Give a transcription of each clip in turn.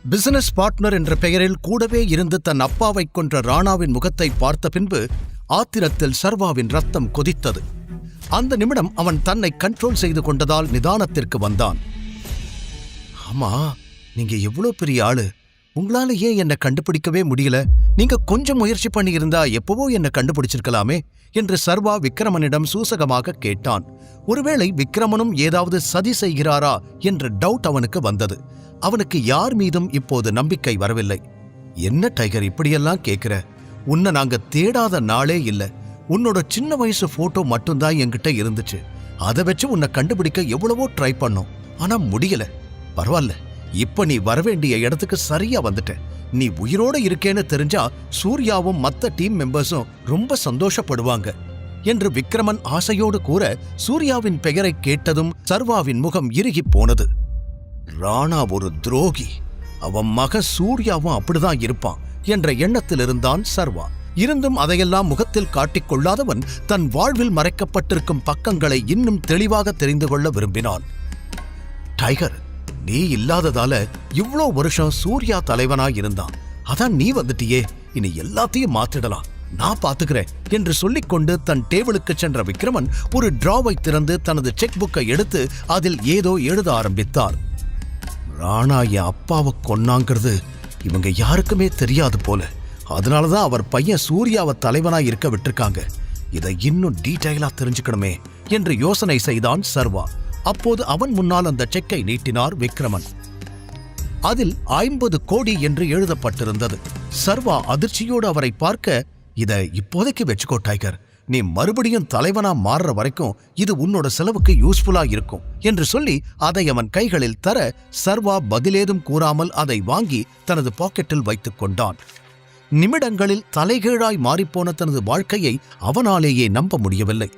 Business partner என்ற பெயரில் கூடவே இருந்து தன் அப்பாவை கொன்ற ராணாவின் முகத்தை பார்த்த பின்பு ஆத்திரத்தில் சர்வாவின் ரத்தம் கொதித்தது. அந்த நிமிடம் அவன் தன்னை கண்ட்ரோல் செய்து கொண்டதால் நிதானத்திற்கு வந்தான். ஆமா, நீங்க எவ்வளவு பெரிய ஆளு, உங்களால ஏன் என்ன கண்டுபிடிக்கவே முடியல? நீங்க கொஞ்சம் முயற்சி பண்ணி இருந்தா எப்பவோ என்ன கண்டுபிடிச்சிருக்கலாமே என்று சர்வா விக்ரமனிடம் சூசகமாக கேட்டான். ஒருவேளை விக்ரமனும் ஏதாவது சதி செய்கிறாரா என்ற டவுட் அவனுக்கு வந்தது. அவனுக்கு யார் மீதும் இப்போது நம்பிக்கை வரவில்லை. என்ன டைகர் இப்படியெல்லாம் கேட்கிற? உன்னை நாங்க தேடாத நாளே இல்ல. உன்னோட சின்ன வயசு போட்டோ மட்டும்தான் என்கிட்ட இருந்துச்சு. அதை வச்சு உன்னை கண்டுபிடிக்க எவ்வளவோ ட்ரை பண்ணோம், ஆனா முடியல. பரவாயில்ல, இப்ப நீ வரவேண்டிய இடத்துக்கு சரியா வந்துட்ட. நீ உயிரோட இருக்கேன்னு தெரிஞ்சா சூர்யாவும் மத்த டீம் மெம்பர்ஸும் ரொம்ப சந்தோஷப்படுவாங்க என்று விக்ரமன் ஆசையோடு கூற, சூர்யாவின் பெயரை கேட்டதும் சர்வாவின் முகம் இறுகி போனது. ராணா ஒரு துரோகி, அவன் மக சூர்யாவும் அப்படிதான் இருப்பான் என்ற எண்ணத்தில் இருந்தான் சர்வா. இருந்தும் அதையெல்லாம் முகத்தில் காட்டிக்கொள்ளாதவன் தன் வாழ்வில் மறைக்கப்பட்டிருக்கும் பக்கங்களை இன்னும் தெளிவாக தெரிந்து கொள்ள விரும்பினான். டைகர், நீ இல்லாததால இவ்ளோ வருஷம் சூர்யா தலைவனாய் இருந்தான். அதான் நீ வந்துட்டியே, இனி எல்லாத்தையும் மாத்திடலாம், நான் பாத்துக்கிறேன் என்று சொல்லிக்கொண்டு தன் டேபிளுக்கு சென்ற விக்ரமன் ஒரு டிராவை திறந்து தனது செக் புக்கை எடுத்து அதில் ஏதோ எழுத ஆரம்பித்தார். ராணா என் அப்பாவை கொன்னாங்கிறது இவங்க யாருக்குமே தெரியாது போல. அதனாலதான் அவர் பையன் சூர்யாவை தலைவனாய் இருக்க விட்டுருக்காங்க. இதை இன்னும் டீடைலா தெரிஞ்சுக்கணுமே என்று யோசனை செய்தான் சர்வா. அப்போது அவன் முன்னால் அந்த செக்கை நீட்டினார் விக்ரமன். அதில் 50 கோடி என்று எழுதப்பட்டிருந்தது. சர்வா அதிர்ச்சியோடு அவரை பார்க்க, இதை இப்போதைக்கு வச்சுக்கோ டைகர், நீ மறுபடியும் தலைவனா மாறுற வரைக்கும் இது உன்னோட செலவுக்கு யூஸ்ஃபுல்லா இருக்கும் என்று சொல்லி அதை அவன் கைகளில் தர, சர்வா பதிலேதும் கூறாமல் அதை வாங்கி தனது பாக்கெட்டில் வைத்துக் கொண்டான். நிமிடங்களில் தலைகீழாய் மாறிப்போன தனது வாழ்க்கையை அவனாலேயே நம்ப முடியவில்லை.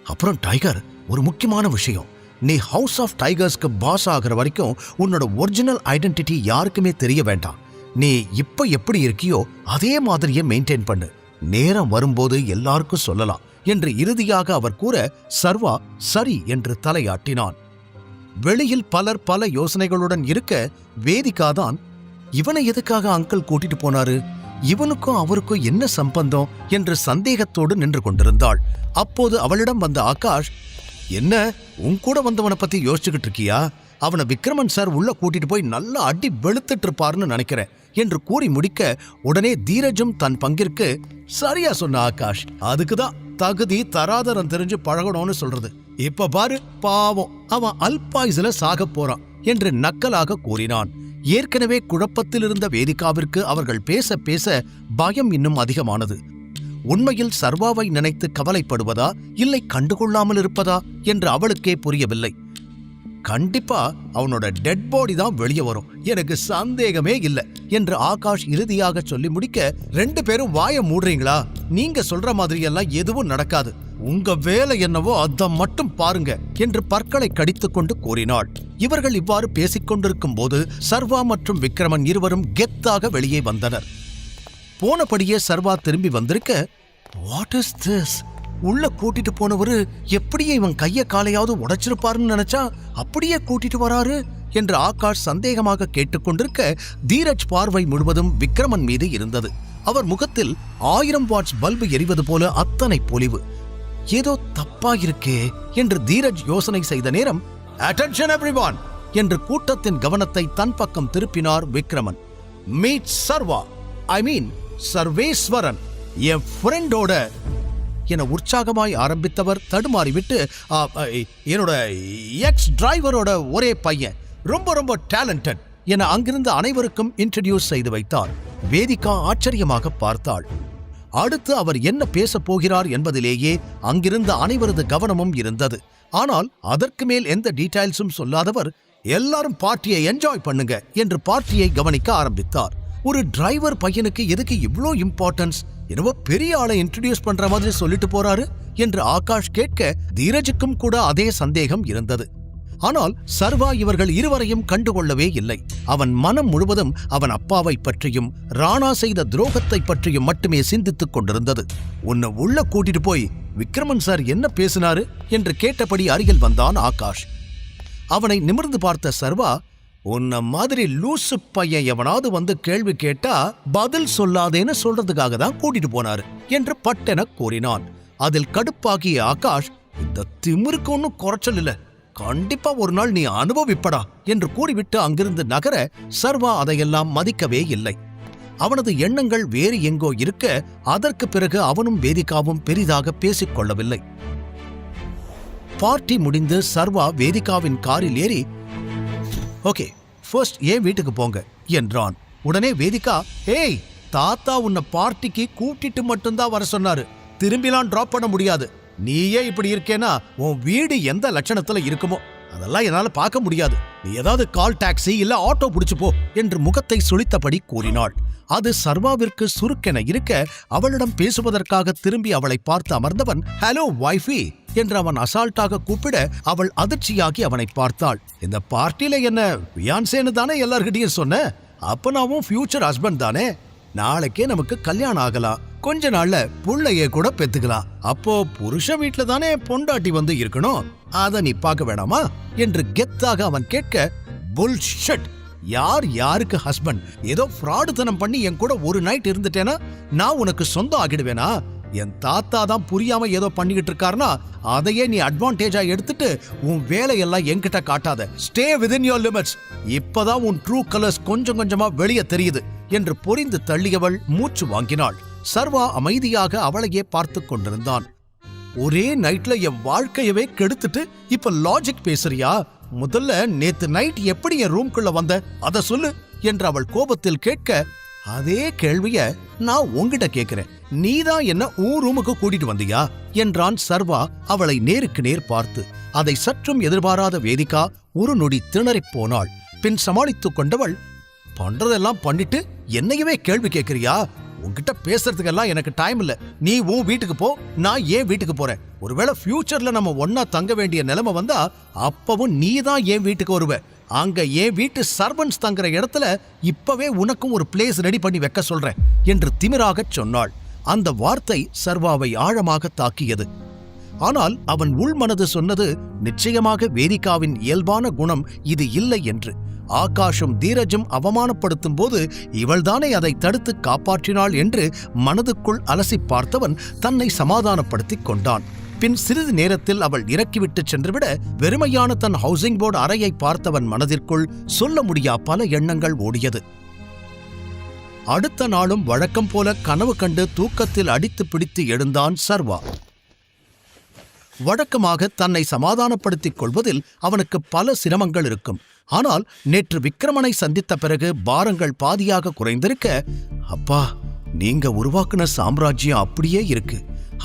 அப்புறம் டைகர், ஒரு முக்கியமான விஷயம், நீ ஹவுஸ் ஆஃப் டைகர்ஸ்க்கு பாஸ் ஆகிற வரைக்கும் உன்னோட ஒரிஜினல் ஐடென்டிட்டி யாருக்குமே தெரிய வேண்டாம். நீ இப்ப எப்படி இருக்கியோ அதே மாதிரியே மெயின்டைன் பண்ணு. நேரம் வரும்போது எல்லாருக்கும் சொல்லலாம் என்று இறுதியாக அவர் கூற, சர்வா சரி என்று தலையாட்டினான். வெளியில் பலர் பல யோசனைகளுடன் இருக்க, வேதிகாதான் இவனை எதுக்காக அங்கிள் கூட்டிட்டு போனாரு, இவனுக்கும் அவருக்கும் என்ன சம்பந்தம் என்று சந்தேகத்தோடு நின்று கொண்டிருந்தாள். அப்போது அவளிடம் வந்த ஆகாஷ், என்ன உன் கூட வந்தவனை பத்தி யோசிச்சுக்கிட்டு இருக்கியா? அவனை விக்ரமன் சார் உள்ள கூட்டிட்டு போய் நல்லா அடி வெளுத்துட்டு இருப்பாருன்னு நினைக்கிறேன் என்று கூறி முடிக்க, உடனே தீரஜும் தன் பங்கிற்கு, சரியா சொன்ன ஆகாஷ், அதுக்குதான் தகுதி தராதரம் தெரிஞ்சு பழகணும்னு சொல்றது. இப்ப பாரு, பாவம் அவன் அல்பாயுசுல சாக போறான் என்று நக்கலாக கூறினான். ஏற்கனவே குழப்பத்தில் இருந்த வேதிகாவிற்கு அவர்கள் பேச பேச பயம் இன்னும் அதிகமானது. உண்மையில் சர்வாவை நினைத்து கவலைப்படுவதா இல்லை கண்டுகொள்ளாமல் இருப்பதா என்று அவளுக்கே புரியவில்லை. கண்டிப்பா அவனோட டெட் பாடி தான் வெளியே வரும், எனக்கு சந்தேகமே இல்லை என்று ஆகாஷ் இறுதியாக சொல்லி முடிக்க, 2 பேரும் வாய மூடுறீங்களா? நீங்க சொல்ற மாதிரி எல்லாம் எதுவும் நடக்காது, உங்க வேலை என்னவோ அதை மட்டும் பாருங்க என்று பற்களை கடித்துக் கொண்டு கூறினாள். இவர்கள் இவ்வாறு பேசிக் கொண்டிருக்கும் போது சர்வா மற்றும் விக்ரமன் இருவரும் கெத்தாக வெளியே வந்தனர். போனபடியே சர்வா திரும்பி வந்திருக்க, வாட் இஸ் திஸ்? உள்ள கூட்டிட்டு போனவரு எப்படியே இவன் கைய காலையாவது உடைச்சிருப்பாருன்னு நினைச்சா அப்படியே கூட்டிட்டு வராரு என்று ஆகாஷ் சந்தேகமாக கேட்டுக்கொண்டிருக்க, தீரஜ் பார்வை முழுவதும் விக்ரமன் மீது இருந்தது. அவர் முகத்தில் 1000 வாட்ஸ் பல்பு எரிவது போல அத்தனை பொலிவு. ஏதோ தப்பா இருக்கே என்று தீரஜ் யோசனை செய்த நேரம், அட்டென்ஷன் எவ்ரிவான் என்று கூட்டத்தின் கவனத்தை தன் பக்கம் திருப்பினார் விக்ரமன். மீட் சர்வா, ஐ மீன் சர்வேஸ்வரன், என் ஃப்ரெண்டோட என உற்சாகமாய் ஆரம்பித்தவர் தடுமாறிவிட்டு, என்னோட எக்ஸ் டிரைவரோட ஒரே பையன், ரொம்ப ரொம்ப டேலண்டட் என அங்கிருந்த அனைவருக்கும் இன்ட்ரடியூஸ் செய்து வைத்தார். வேதிகா ஆச்சரியமாக பார்த்தாள். அடுத்து அவர் என்ன பேச போகிறார் என்பதிலேயே அங்கிருந்த அனைவரது கவனமும் இருந்தது. ஆனால் அதற்கு மேல் எந்த டீடைல்ஸும் சொல்லாதவர், எல்லாரும் பார்ட்டியை என்ஜாய் பண்ணுங்க என்று பார்ட்டியை கவனிக்க ஆரம்பித்தார். ஒரு டிரைவர் பையனுக்கு எதுக்கு இவ்ளோ இம்பார்ட்டன்ஸ்? என்னவோ பெரிய ஆளை இன்ட்ரடியூஸ் பண்ற மாதிரி சொல்லிட்டு போறாரு என்று ஆகாஷ் கேட்க, தீரஜுக்கும் கூட அதே சந்தேகம் இருந்தது. ஆனால் சர்வா இவர்கள் இருவரையும் கண்டுகொள்ளவே இல்லை. அவன் மனம் முழுவதும் அவன் அப்பாவை பற்றியும் ராணா செய்த துரோகத்தை பற்றியும் மட்டுமே சிந்தித்துக் கொண்டிருந்தது. உன்னை உள்ள கூட்டிட்டு போய் விக்ரமன் சார் என்ன பேசினாரு என்று கேட்டபடி அருகில் வந்தான் ஆகாஷ். அவனை நிமிர்ந்து பார்த்த சர்வா, உன்ன மாதிரி லூசு பையன் எவனாவது வந்து கேள்வி கேட்டா பதில் சொல்லாதேன்னு சொல்றதுக்காக தான் கூட்டிட்டு போனாரு என்று பட்டென கூறினான். அதில் கடுப்பாகிய ஆகாஷ், இந்த திமிருக்கு ஒன்னும் குறைச்சல் இல்ல, கண்டிப்பா ஒரு நாள் நீ அனுபவிப்படா என்று கூறிவிட்டு அங்கிருந்து நகர சர்வா அதையெல்லாம் மதிக்கவே இல்லை. அவனது எண்ணங்கள் வேறு எங்கோ இருக்க அதற்கு பிறகு அவனும் வேதிகாவும் பெரிதாக பேசிக்கொள்ளவில்லை. பார்ட்டி முடிந்து சர்வா வேதிகாவின் காரில் ஏறி, ஓகே ஃபர்ஸ்ட் ஏன் வீட்டுக்கு போங்க என்றான். உடனே வேதிகா, ஏய் தாத்தா உன்னை பார்ட்டிக்கு கூட்டிட்டு மட்டும்தான் வர சொன்னாரு, திரும்பிலாம் டிராப் பண்ண முடியாது. நீயே இப்படி இருக்கேனா உன் வீடு எந்த லட்சணத்துல இருக்குமோ அதெல்லாம் என்னால பார்க்க முடியாது. நீ ஏதாவது கால் டாக்ஸி இல்ல ஆட்டோ புடிச்சு போ என்று முகத்தை சுளித்தபடி கூறினாள். அது சர்வாவிற்கு சுருக்கென இருக்க அவளிடம் பேசுவதற்காக திரும்பி அவளை பார்த்து அமர்ந்தவன், ஹலோ வைஃபி என்று அவன் அசால்ட்டாக கூப்பிட அவள் அதிர்ச்சியாகி அவனை பார்த்தாள். இந்த பார்ட்டியில என்ன ஃபியான்சேன்னு தானே எல்லார்கிட்டையும் சொன்ன, அப்ப நாவும் ஃபியூச்சர் ஹஸ்பண்ட் தானே, நாளைக்கே நமக்கு கல்யாணம் ஆகலாம், கொஞ்ச நாள்ல புள்ளையே கூட பெத்துக்கலாம், அப்போ புருஷ வீட்டுல தானே பொண்டாட்டி வந்து இருக்கணும், அத நீ பார்க்க வேணாமா என்று கெத்தாக அவன் கேட்க, புல்ஷிட், யார் யாருக்கு ஹஸ்பண்ட்? ஏதோ ஃப்ராடுத்தனம் பண்ணி என் கூட ஒரு நைட் இருந்துட்டேனா நான் உனக்கு சொந்தம் ஆகிடுவேனா? என் தாத்தா தான் புரியாம ஏதோ பண்ணிக்கிட்டு இருக்காருனா அதையே நீ அட்வான்டேஜா எடுத்துட்டு உன் வேலையெல்லாம் என்கிட்ட காட்டாத. Stay within your limits. இப்பதான் உன் ட்ரூ கலர்ஸ் கொஞ்சம் கொஞ்சமா வெளியே தெரியுது என்று பொரிந்து தள்ளியவள் மூச்சு வாங்கினாள். சர்வா அமைதியாக அவளையே பார்த்து கொண்டிருந்தான். ஒரே நைட்ல என் வாழ்க்கையவே கெடுத்துட்டு இப்ப லாஜிக் பேசுறியா? முதல்ல நேத்து நைட் எப்படி என் ரூம்குள்ள வந்த அத சொல்லு என்று அவள் கோபத்தில் கேட்க, அதே கேள்விய நான் உன்கிட்ட கேட்கிறேன், நீதான் என்ன உன் ரூமுக்கு கூட்டிட்டு வந்தியா என்றான் சர்வா அவளை நேருக்கு நேர் பார்த்து. அதை சற்றும் எதிர்பாராத வேதிகா ஒரு நொடி திணறிப் போனாள். பின் சமாளித்துக் கொண்டவள், பண்றதெல்லாம் பண்ணிட்டு என்னையவே கேள்வி கேட்கிறியா? உன்கிட்ட பேசுறதுக்கெல்லாம் எனக்கு டைம் இல்ல. நீ உன் வீட்டுக்கு போ, நான் ஏன் வீட்டுக்கு போறேன். ஒருவேளை ஃபியூச்சர்ல நம்ம ஒன்னா தங்க வேண்டிய நிலைமை வந்தா அப்பவும் நீ தான் என் வீட்டுக்கு வருவ. அங்க என் வீட்டு சர்வன்ஸ் தங்குற இடத்துல இப்பவே உனக்கும் ஒரு பிளேஸ் ரெடி பண்ணி வைக்க சொல்றேன் என்று திமிராக சொன்னாள். அந்த வார்த்தை சர்வாவை ஆழமாக தாக்கியது. ஆனால் அவன் உள்மனது சொன்னது நிச்சயமாக வேதிகாவின் இயல்பான குணம் இது இல்லை என்று. ஆகாஷும் தீரஜும் அவமானப்படுத்தும் போது இவள்தானே அதை தடுத்து காப்பாற்றினாள் என்று மனதுக்குள் அலசி பார்த்தவன் தன்னை சமாதானப்படுத்திக் கொண்டான். பின் சிறிது நேரத்தில் அவள் இறக்கிவிட்டு சென்றுவிட வெறுமையான தன் ஹவுசிங் போர்டு அறையை பார்த்தவன் மனதிற்குள் சொல்ல முடியா பல எண்ணங்கள் ஓடியது. அடுத்த நாளும் வழக்கம் போல கனவு கண்டு தூக்கத்தில் அடித்து பிடித்து எழுந்தான் சர்வா. வழக்கமாக தன்னை சமாதானப்படுத்திக் கொள்வதில் அவனுக்கு பல சிரமங்கள் இருக்கும். ஆனால் நேற்று விக்ரமனை சந்தித்த பிறகு பாரங்கள் பாதியாக குறைந்திருக்க, அப்பா நீங்க உருவாக்குன சாம்ராஜ்யம் அப்படியே இருக்கு,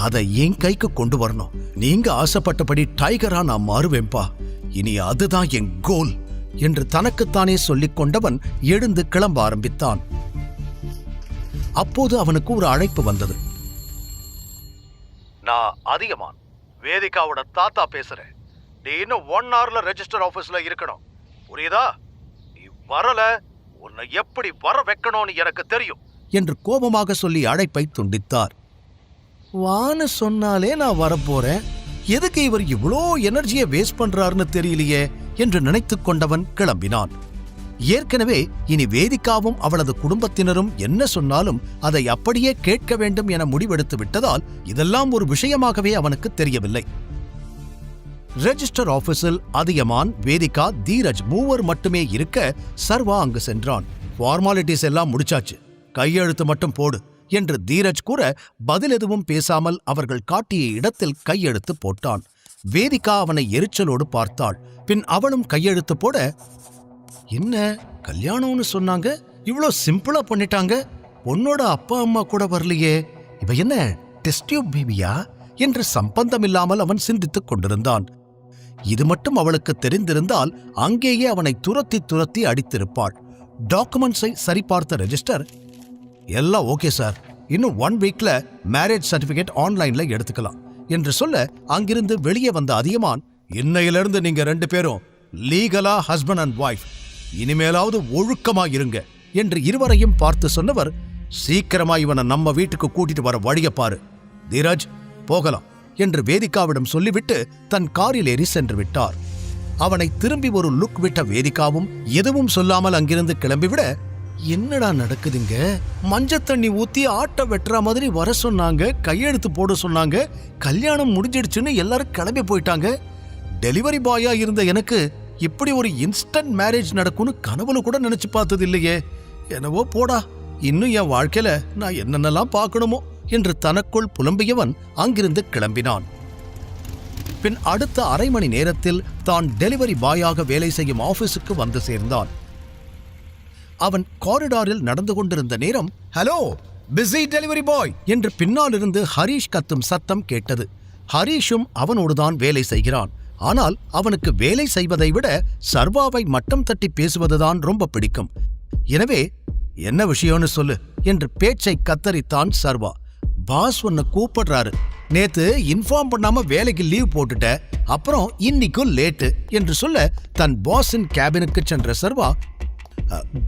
அதை என் கைக்கு கொண்டு வரணும், நீங்க ஆசைப்பட்டபடி டைகரா நான் மாறுவேன்பா, இனி அதுதான் என் கோல் என்று தனக்குத்தானே சொல்லிக் கொண்டவன் எழுந்து கிளம்ப ஆரம்பித்தான். அப்போது அவனுக்கு ஒரு அழைப்பு வந்தது. நான் அதிகமான் வேதிகாவோட தாத்தா பேசுறேன். நீ இன்னும் 1 hourல ரெஜிஸ்டர் ஆபீஸ்ல இருக்கணும், புரியுதா? நீ வரல, உன்னை எப்படி வர வைக்கணும்னு எனக்கு தெரியும் என்று கோபமாக சொல்லி அழைப்பை துண்டித்தார். வான்னு சொன்னாலே நான் வரப்போறேன், எதுக்கு இவர் இவ்வளோ எனர்ஜியை வேஸ்ட் பண்றாருன்னு தெரியலையே என்று நினைத்துக் கொண்டவன் கிளம்பினான். ஏற்கனவே இனி வேதிகாவும் அவளது குடும்பத்தினரும் என்ன சொன்னாலும் அதை அப்படியே கேட்க வேண்டும் என முடிவெடுத்து விட்டதால் இதெல்லாம் ஒரு விஷயமாகவே அவனுக்கு தெரியவில்லை. ரெஜிஸ்டர் ஆபீஸில் அதியமான், வேதிகா, தீரஜ் மூவர் மட்டுமே இருக்க சர்வா அங்கு சென்றான். ஃபார்மாலிட்டிஸ் எல்லாம் முடிச்சாச்சு, கையெழுத்து மட்டும் போடு என்று தீரஜ் கூற பதில் எதுவும் பேசாமல் அவர்கள் காட்டிய இடத்தில் கையெழுத்து போட்டான். வேதிகா அவனை எரிச்சலோடு பார்த்தாள். பின் அவளும் கையெழுத்து போட, என்ன கல்யாணம்னு சொன்னாங்க, இவ்வளோ சிம்பிளா பண்ணிட்டாங்க, பொண்ணோட அப்பா அம்மா கூட வரலையே, இவ என்ன டெஸ்ட் டியூப் பேபியா என்று சம்பந்தமில்லாமல் அவன் சிந்தித்துக் கொண்டிருந்தான். இது மட்டும் அவளுக்கு தெரிந்திருந்தால் அங்கேயே அவனை துரத்தி துரத்தி அடித்திருப்பாள். டாக்குமெண்ட்ஸை சரிபார்த்த ரெஜிஸ்டர், எல்லாம் ஓகே சார், இன்னும் 1 வீக்ல மேரேஜ் சர்டிபிகேட் ஆன்லைன்ல எடுத்துக்கலாம் என்று சொல்ல அங்கிருந்து வெளியே வந்த அதியமான், இன்னையிலிருந்து நீங்க 2 பேரும் லீகலா ஹஸ்பண்ட் அண்ட் ஒய்ஃப், இனிமேலாவது ஒழுக்கமா இருங்க என்று இருவரையும் பார்த்து சொன்னவர், சீக்கிரமா இவனை நம்ம வீட்டுக்கு கூட்டிட்டு வர வழிய பாரு, தீரஜ் போகலாம் என்று வேதிகாவிடம் சொல்லிவிட்டு தன் காரில் ஏறி சென்று விட்டார். அவனை திரும்பி ஒரு லுக் விட்ட வேதிகாவும் எதுவும் சொல்லாமல் அங்கிருந்து கிளம்பிவிட, என்னடா நடக்குதுங்க? மஞ்சள் தண்ணி ஊத்தி ஆட்டை வெட்டுற மாதிரி வர சொன்னாங்க, கையெழுத்து போட சொன்னாங்க, கல்யாணம் முடிஞ்சிடுச்சுன்னு எல்லாரும் கிளம்பி போயிட்டாங்க. டெலிவரி பாயா இருந்த எனக்கு இப்படி ஒரு இன்ஸ்டன்ட் மேரேஜ் நடக்கும்னு கனவுல கூட நினைச்சு பார்த்தது இல்லையே. என்னவோ போடா, இன்னும் என் வாழ்க்கையில நான் என்னென்னலாம் பார்க்கணுமோ என்று தனக்குள் புலம்பியவன் அங்கிருந்து கிளம்பினான். பின் அடுத்த அரை மணி நேரத்தில் தான் டெலிவரி பாயாக வேலை செய்யும் ஆபீஸுக்கு வந்து சேர்ந்தான். அவன் காரிடாரில் நடந்து கொண்டிருந்த நேரம், ஹலோ பிஸி டெலிவரி பாய் என்று பின்னாலிருந்து ஹரீஷ் கத்தும் சத்தம் கேட்டது. ஹரீஷும் அவனோடுதான் வேலை செய்கிறான். ஆனால் அவனுக்கு வேலை செய்வதை விட சர்வாவை மட்டம் தட்டி பேசுவதுதான் ரொம்ப பிடிக்கும். எனவே என்ன விஷயம்னு சொல்லு என்று பேச்சை கத்தரித்தான் சர்வா. பாஸ் உன்னை கூப்பிடுறாரு, நேத்து இன்ஃபார்ம் பண்ணாம வேலைக்கு லீவ் போட்டுட்ட, அப்புறம் இன்னைக்கும் லேட்டு என்று சொல்ல தன் பாஸின் கேபினுக்கு சென்ற சர்வா,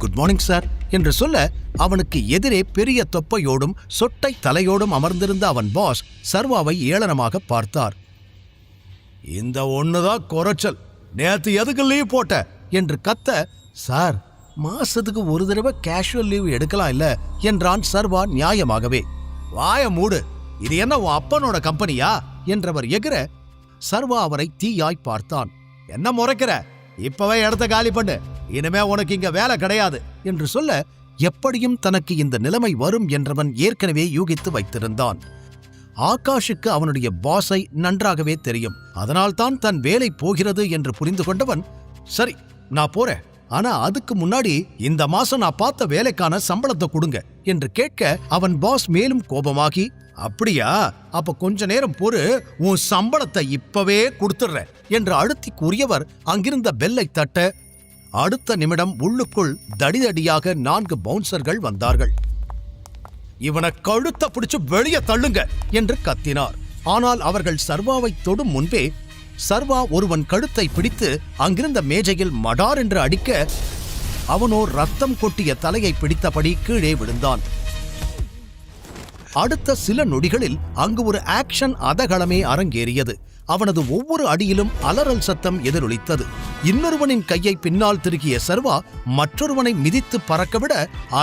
குட் மார்னிங் சார் என்று சொல்ல அவனுக்கு எதிரே பெரிய தொப்பையோடும் சொட்டை தலையோடும் அமர்ந்திருந்த அவன் பாஸ் சர்வாவை ஏளனமாக பார்த்தார். இந்த ஒண்ணுதான் குறைச்சல், நேத்து எதுக்கு லீவ் போட்ட என்று கத்த, சார் மாசத்துக்கு ஒரு தடவை கேஷுவல் லீவ் எடுக்கலாம் இல்ல என்றான் சர்வா நியாயமாகவே. வாய மூடு, இது என்ன உன் அப்பனோட கம்பெனியா என்றவர் எகிற, சர்வா அவரை தீயாய் பார்த்தான். என்ன முறைக்கிற? இப்பவே இடத்த காலி பண்ணு, இனிமே உனக்கு இங்க வேலை கிடையாது என்று சொல்ல, எப்படியும் தனக்கு இந்த நிலைமை வரும் என்றவன் ஏற்கனவே யூகித்து வைத்திருந்தான். ஆகாஷுக்கு அவனுடைய பாஸை நன்றாகவே தெரியும். அதனால்தான் தன் வேலை போகிறது என்று புரிந்து கொண்டவன், சரி நான் போறேன், ஆனா அதுக்கு முன்னாடி இந்த மாசம் நான் பார்த்த வேலைக்கான சம்பளத்தை கொடுங்க என்று கேட்க, அவன் பாஸ் மேலும் கோபமாகி, அப்படியா, அப்ப கொஞ்ச நேரம் பொறு, உன் சம்பளத்தை இப்பவே கொடுத்துடுற என்று அழுத்தி கூறியவர் அங்கிருந்த பெல்லை தட்ட, அடுத்த நிமிடம் உள்ளுக்குள் தடிதடியாக 4 பவுன்சர்கள் வந்தார்கள். இவனை கழுத்த பிடிச்சு வெளியே தள்ளுங்க என்று கத்தினார். ஆனால் அவர்கள் சர்வாவை தொடும் முன்பே சர்வா ஒருவன் கழுத்தை பிடித்து அங்கிருந்த மேஜையில் மடார் என்று அடிக்க, அவனோ ரத்தம் கொட்டிய தலையை பிடித்தபடி கீழே விழுந்தான். அடுத்த சில நொடிகளில் அங்கு ஒரு ஆக்ஷன் அதகளமே அரங்கேறியது. அவனது ஒவ்வொரு அடியிலும் அலறல் சத்தம் எதிரொலித்தது. இன்னொருவனின் கையை பின்னால் திருகிய சர்வா மற்றொருவனை மிதித்து பறக்கவிட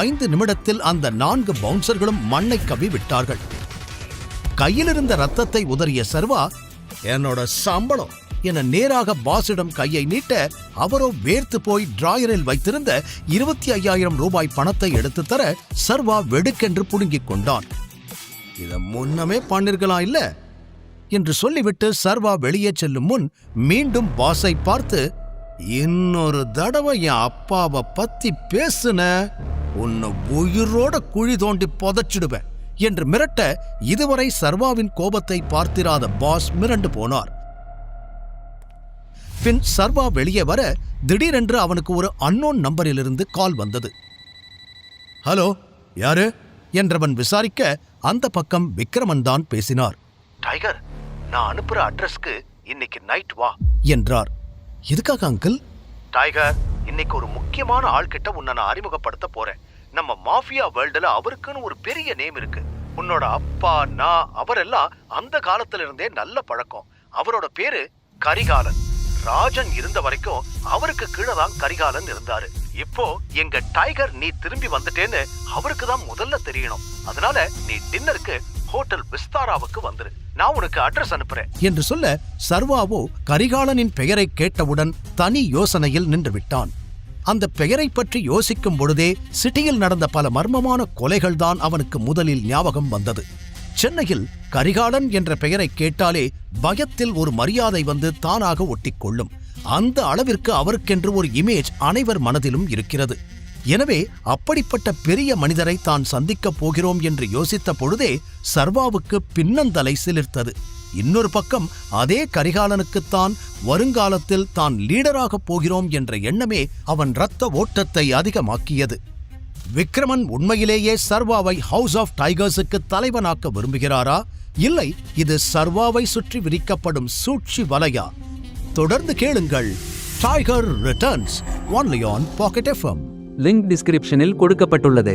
5 நிமிடத்தில் அந்த 4 பவுன்சர்களும் மண்ணை கவ்வி விட்டார்கள். கையிலிருந்த ரத்தத்தை உதறிய சர்வா, என்னோட சம்பளம் என நேராக பாஸிடம் கையை நீட்ட, அவரோ வேர்த்து போய் டிராயரில் வைத்திருந்த 25,000 ரூபாய் பணத்தை எடுத்து தர சர்வா வெடுக்கென்று புடுங்கிக் கொண்டான். இத முன்னமே பண்ணிருக்கலாம் இல்ல என்று சொல்லிவிட்டு சர்வா வெளியே செல்லும் முன் மீண்டும் பாஸை பார்த்து, இன்னொரு தடவை என் அப்பாவை பத்தி பேசுன, உன்னை உயிரோட குழி தோண்டி புதைச்சிடுவேன் என்று மிரட்ட, இதுவரை சர்வாவின் கோபத்தை பார்த்திராத பாஸ் மிரண்டு போனார். பின் சர்வா வெளியே வர திடீரென்று அவனுக்கு ஒரு அன்னோன் நம்பரிலிருந்து கால் வந்தது. ஹலோ, யாரு என்றவன் விசாரிக்க, அந்த பக்கம் விக்ரமன் தான் பேசினார். டைகர், நான் அனுப்புற அட்ரஸ்க்கு இன்னைக்கு நைட் வா என்றார். எதுக்காக அங்கிள்? டைகர், இன்னைக்கு ஒரு முக்கியமான ஆள்கிட்ட உன்னை நான் அறிமுகப்படுத்த போறேன். நம்ம மாஃபியா வேர்ல்டுல அவருக்குன்னு ஒரு பெரிய நேம் இருக்கு. உன்னோட அப்பா, நான், அவரெல்லாம் அந்த காலத்துல இருந்தே நல்ல பழக்கம். அவரோட பேரு கரிகாலன். ராஜன் இருந்த வரைக்கும் அவருக்கு கீழே தான் கரிகாலன் இருந்தாரு. இப்போ எங்க டைகர் நீ திரும்பி வந்துட்டேன்னு அவருக்கு தான் முதல்ல தெரியணும். அதனால நீ டின்னருக்கு ஹோட்டல் விஸ்தாராவுக்கு வந்துரு, நான் உனக்கு அட்ரஸ் அனுப்புறேன் என்று சொல்ல, சர்வாவோ கரிகாலனின் பெயரை கேட்டவுடன் தனி யோசனையில் நின்று விட்டான். அந்த பெயரை பற்றி யோசிக்கும் பொழுதே சிட்டியில் நடந்த பல மர்மமான கொலைகள் தான் அவனுக்கு முதலில் ஞாபகம் வந்தது. சென்னையில் கரிகாலன் என்ற பெயரை கேட்டாலே பயத்தில் ஒரு மரியாதை வந்து தானாக ஒட்டிக்கொள்ளும். அந்த அளவிற்கு அவருக்கென்று ஒரு இமேஜ் அனைவர் மனதிலும் இருக்கிறது. எனவே அப்படிப்பட்ட பெரிய மனிதரை தான் சந்திக்கப் போகிறோம் என்று யோசித்த பொழுதே சர்வாவுக்கு பின்னந்தலை சிலிர்த்தது. இன்னொரு பக்கம் அதே கரிகாலனுக்குத்தான் வருங்காலத்தில் தான் லீடராக போகிறோம் என்ற எண்ணமே அவன் இரத்த ஓட்டத்தை அதிகமாக்கியது. விக்ரமன் உண்மையிலேயே சர்வாவை ஹவுஸ் ஆஃப் டைகர்ஸுக்கு தலைவனாக்க விரும்புகிறாரா, இல்லை இது சர்வாவை சுற்றி விரிக்கப்படும் சூழ்ச்சி வலையா? தொடர்ந்து கேளுங்கள். Tiger returns, only on pocket FM. Link டிஸ்கிரிப்ஷனில் கொடுக்கப்பட்டுள்ளது.